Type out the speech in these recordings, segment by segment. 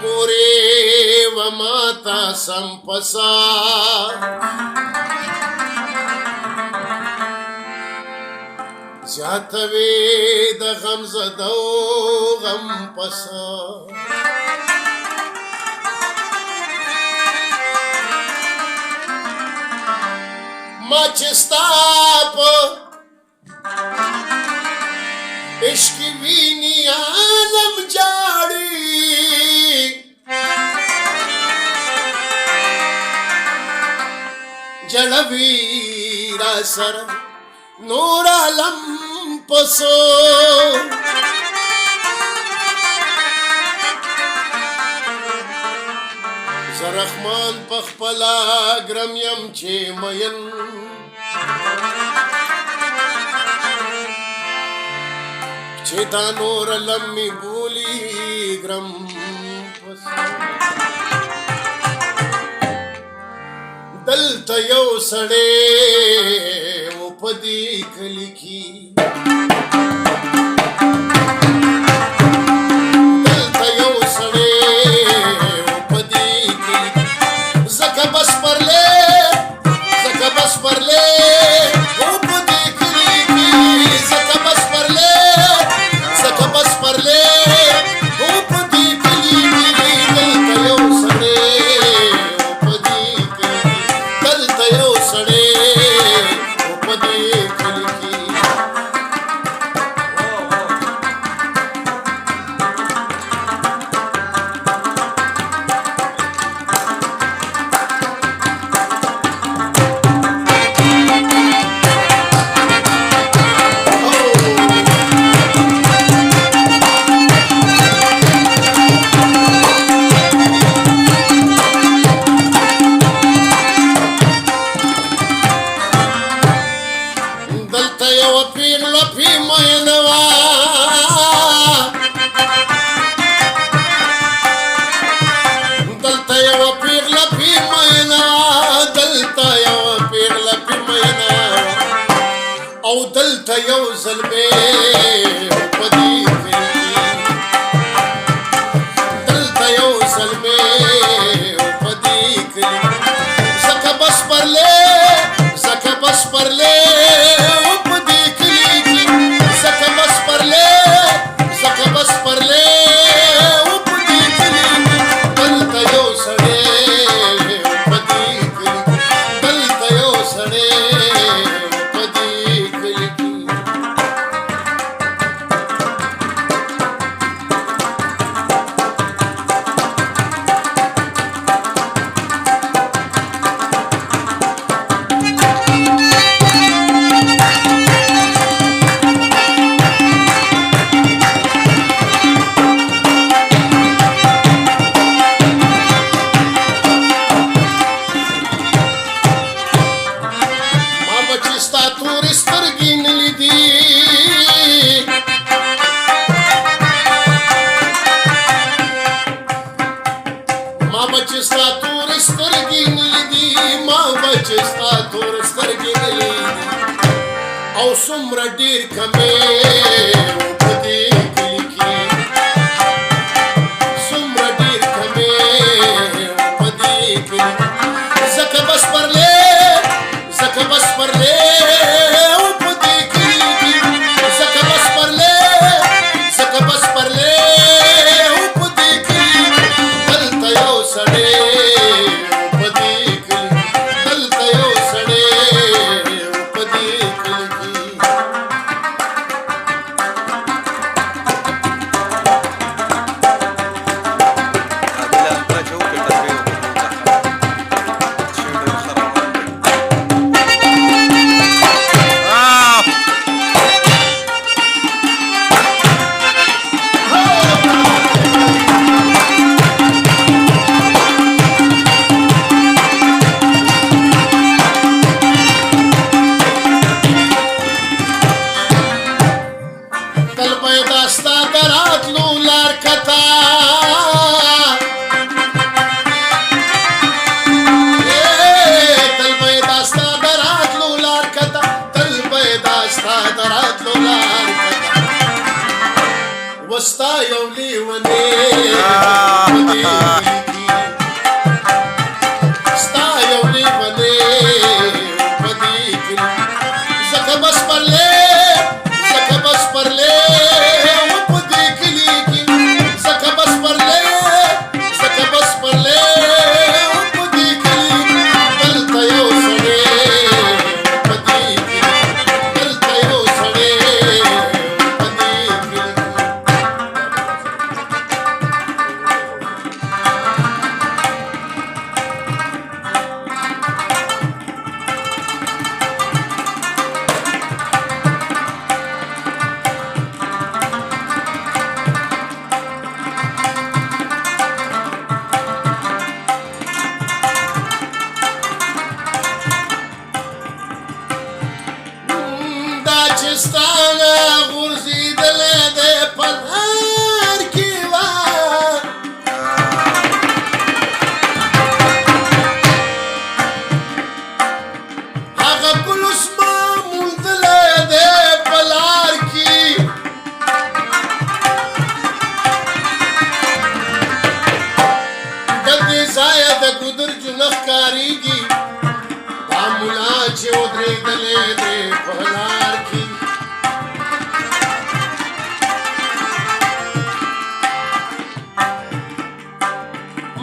ګورې و ماته سم پسا زیاتوي د غم زدو غم پسا ما چې ستا په عشق ویني عالم جاړي جړوي را سره نور عالم پسو زرخمان پخپلا ګرم یم چې مین چې دا نور لمې بولی ګرم پسو دلته یو سړی و په دې کلي کې دلته یو سړی و په دې کلي ځکه بس پرلې و په دې کلي کې ځکه بس پرلې و په دې کلي کې دلته یو سړی او دلته یو زلمه په دې کلي دلته یو زلمه په دې کلي زکه بس پرلې په دې کلي کې زکه بس پرلې په دې کلي دلته یو سړی په دې کلي دلته یو سړی او څومره ډېر کمې په دې کلي کې څومره ډېر کمې په دې کلي ځکه بس پرلې په دې کلي کې ځکه بس پرلې په دې کلي دلته یو سړی په دې کلي دلته یو سړی په دې کلي ستا یو لیونی په دې کلي کې ستا یو لیونی په دې کلي ځکه بس پرلې ځکه بس پرلې په دې کلي کې ځکه بس پرلې ځکه بس پرلې په دې کلي دلته یو سړی په دې کلي دلته یو سړی په دې کلي دا چې ستا غورځېدلی دی په لار کې وه هغه ګل اوس ما موندلی دی په لار کې د دې ځایه د ګودر جونه ښکارېږي دا ملا چې ودرېدلی دی په لار کې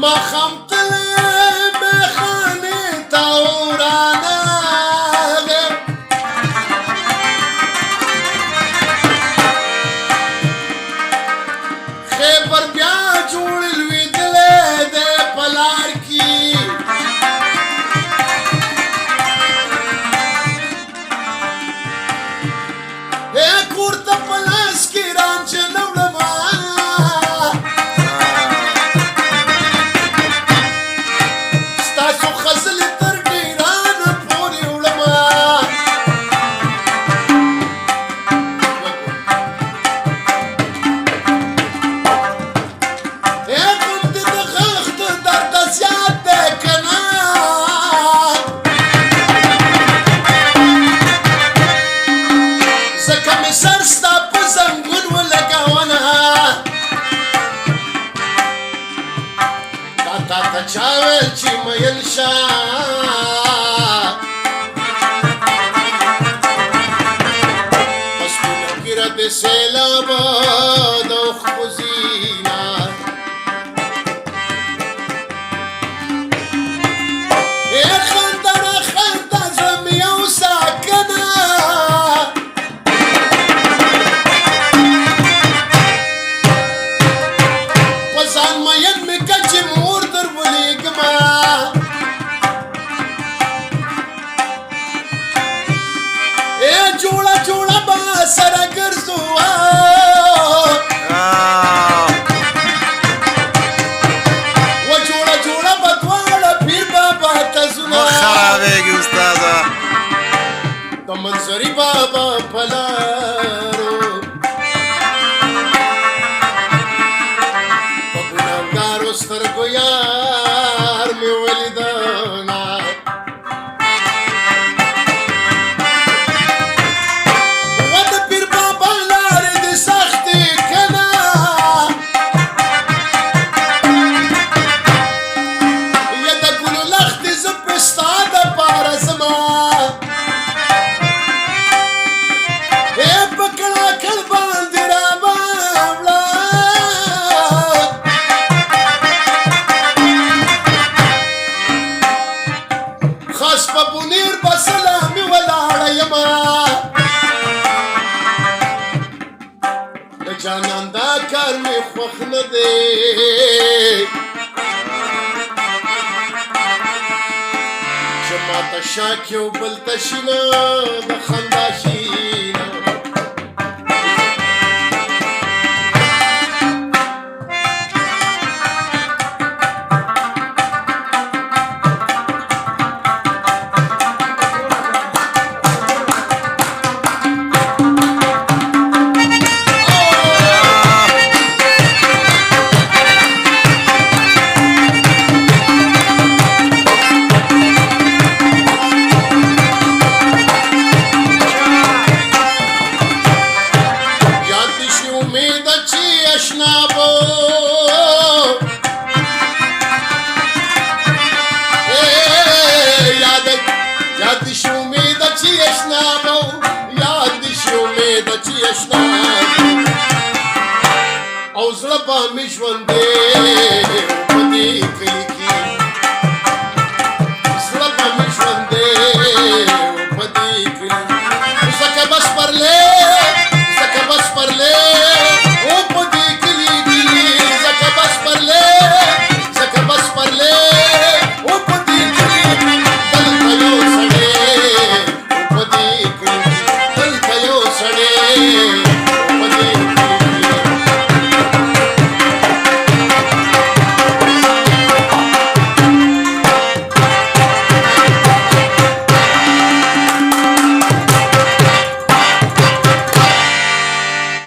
ماښام تللی میخانې ته ورانغی خیبر بیا جوړ لوېدلی دی په لار کې کور ته په لاس کې رانجه نه وړمه ستاسو خزلې تر ډېرانه پورې وړمه غم دې د غاښ د درده زیات دی که نه ځکه مې سر ستا په زنګون ولګونه دا تا ته چا ویل چې مین شه په سپینه ږیره د سیلابه د اوښکو زینه خندانه خندا زړه مې یو ساکنه په ځان مین مې که چې مور در ولېږمه جوړه جوړه به سره ګرځو و جوړه جوړه به دواړه پیر بابا ته ځونه خرابېږي استاده د منصوري بابا په لارو په ګناهګارو سترګو یار مې ولیدله و د پیر بابا لارې دې سختې که نه یا د ګلو لختې زه پې ستا دپاره ځمه په کړاکړ باندې راواوړه خاص په بونیر به سلامي ولاړه یمه د جانان دا کار مې خوښ نه دی چې ماته شاک یو بل ته شینه د خندا شینه او زړه به مې ژوندی په دې کلي کې زړه به مې ژوندی په دې کلي ځکه بس پرلې